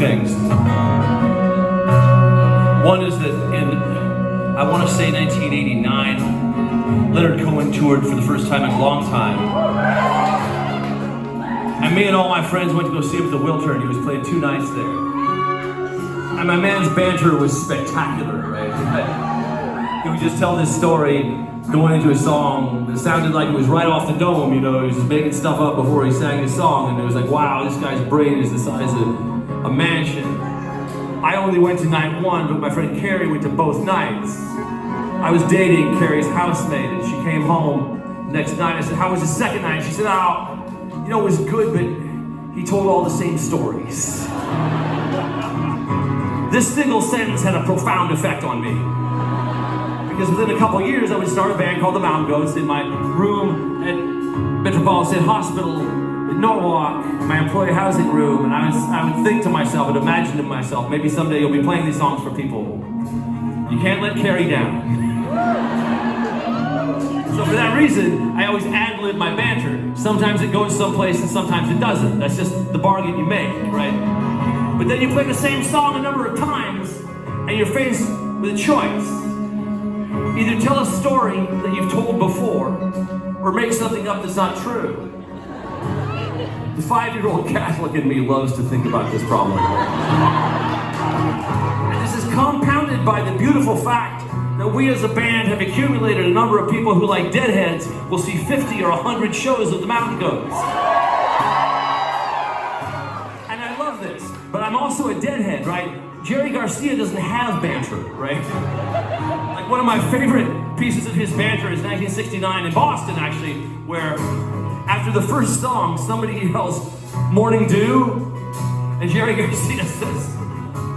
things. One is that in, I want to say 1989, Leonard Cohen toured for the first time in a long time. And me and all my friends went to go see him at the Wiltern, and he was playing 2 nights there. And my man's banter was spectacular, right? He would just tell this story going into a song that sounded like it was right off the dome, you know, he was just making stuff up before he sang his song, and it was like, wow, this guy's brain is the size of a mansion. I only went to night 1, but my friend Carrie went to both nights. I was dating Carrie's housemate, and she came home the next night. I said, how was the second night? And she said, oh, you know, it was good, but he told all the same stories. This single sentence had a profound effect on me. Because within a couple of years, I would start a band called the Mountain Goats in my room at Metropolitan Hospital in Norwalk, my employee housing room, and I would think to myself and imagine to myself, maybe someday you'll be playing these songs for people. You can't let Carrie down. So for that reason, I always ad-lib my banter. Sometimes it goes someplace and sometimes it doesn't. That's just the bargain you make, right? But then you play the same song a number of times, and you're faced with a choice. Either tell a story that you've told before, or make something up that's not true. The 5-year-old Catholic in me loves to think about this problem. And this is compounded by the beautiful fact that we as a band have accumulated a number of people who, like deadheads, will see 50 or 100 shows of the Mountain Goats. And I love this, but I'm also a deadhead, right? Jerry Garcia doesn't have banter, right? Like one of my favorite pieces of his banter is 1969 in Boston, actually, where after the first song, somebody yells, "Morning Dew," and Jerry Garcia says,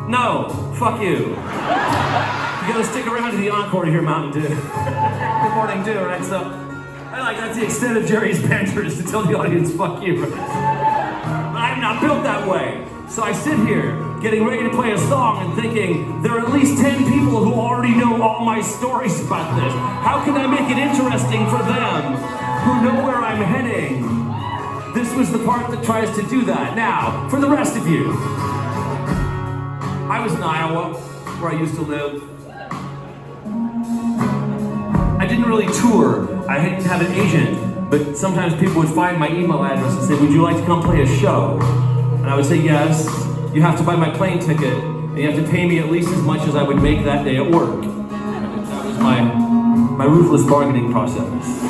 "No, fuck you. You gotta stick around to the encore to hear Mountain Dew." Good Morning Dew, right? So, that's the extent of Jerry's banter, is to tell the audience, fuck you. But I'm not built that way. So I sit here, getting ready to play a song and thinking, there are at least 10 people who already know all my stories about this. How can I make it interesting for them, who know where I'm heading? This was the part that tries to do that. Now, for the rest of you. I was in Iowa, where I used to live. I didn't really tour. I didn't have an agent, but sometimes people would find my email address and say, would you like to come play a show? And I would say, yes. You have to buy my plane ticket, and you have to pay me at least as much as I would make that day at work. That was my ruthless bargaining process.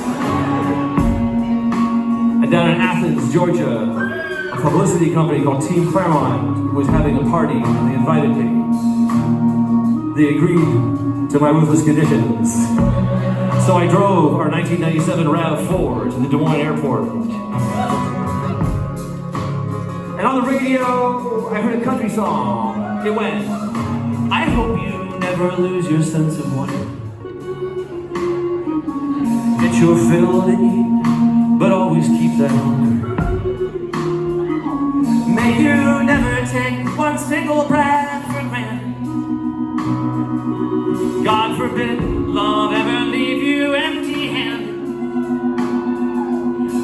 And down in Athens, Georgia, a publicity company called Team Claremont was having a party, and they invited me. They agreed to my ruthless conditions. So I drove our 1997 RAV4 to the Des Moines airport. And on the radio, I heard a country song. It went, I hope you never lose your sense of wonder. Get your fill to eat, but always keep that hunger. May you never take one single breath for granted. God forbid love ever leave you empty-handed.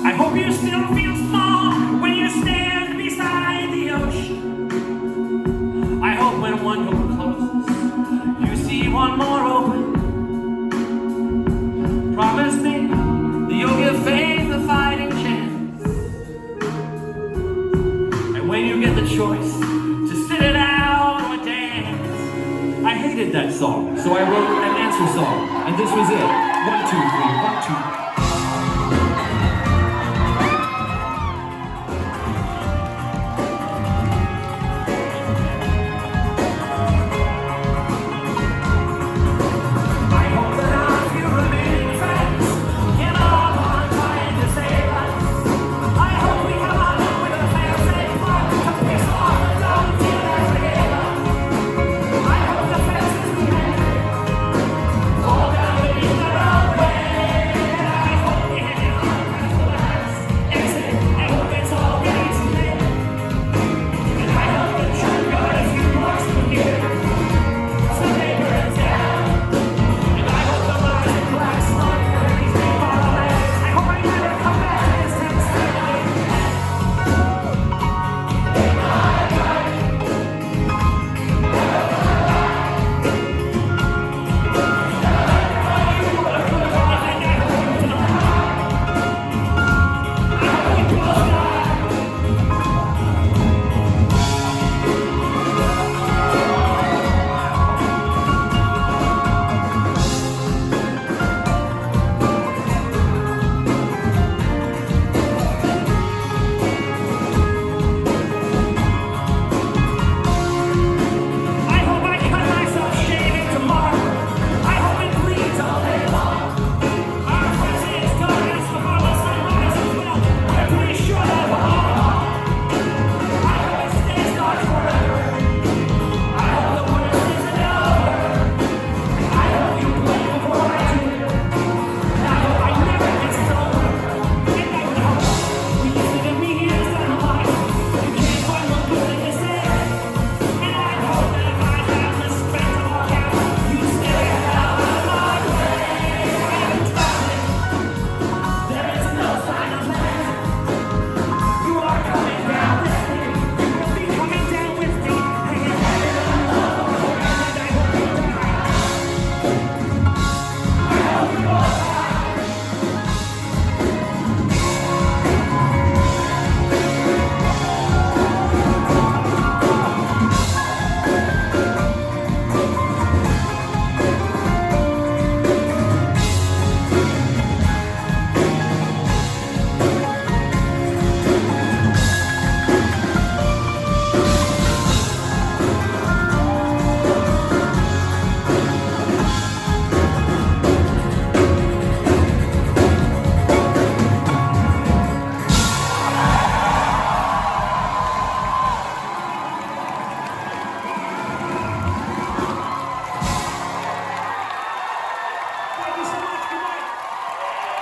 I hope you still feel small when you stand beside the ocean. I hope when one door closes, you see one more open. Promise me that you'll give faith a fighting chance. And when you get the choice to sit it out or dance. I hated that song, so I wrote an answer song, and this was it. 1, 2, 3, 1, 2.